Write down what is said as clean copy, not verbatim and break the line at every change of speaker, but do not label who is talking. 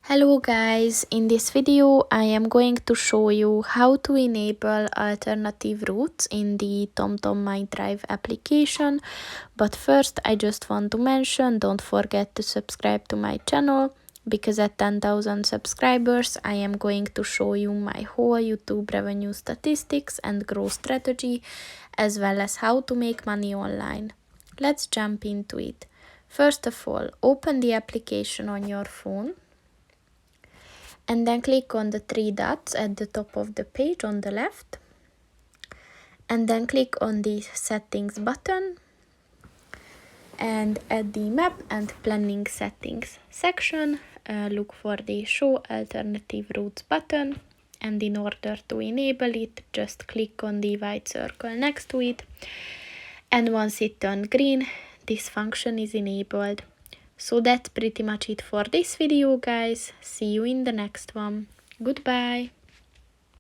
Hello guys, in this video I am going to show you how to enable alternative routes in the TomTom MyDrive application. But first I just want to mention, don't forget to subscribe to my channel, because at 10,000 subscribers I am going to show you my whole YouTube revenue statistics and growth strategy, as well as how to make money online. Let's jump into it. First of all, open the application on your phone. And then click on the three dots at the top of the page on the left. And then click on the settings button. And at the map and planning settings section, look for the show alternative routes button. And in order to enable it, just click on the white circle next to it. And once it turns green, this function is enabled. So that's pretty much it for this video, guys. See you in the next one. Goodbye.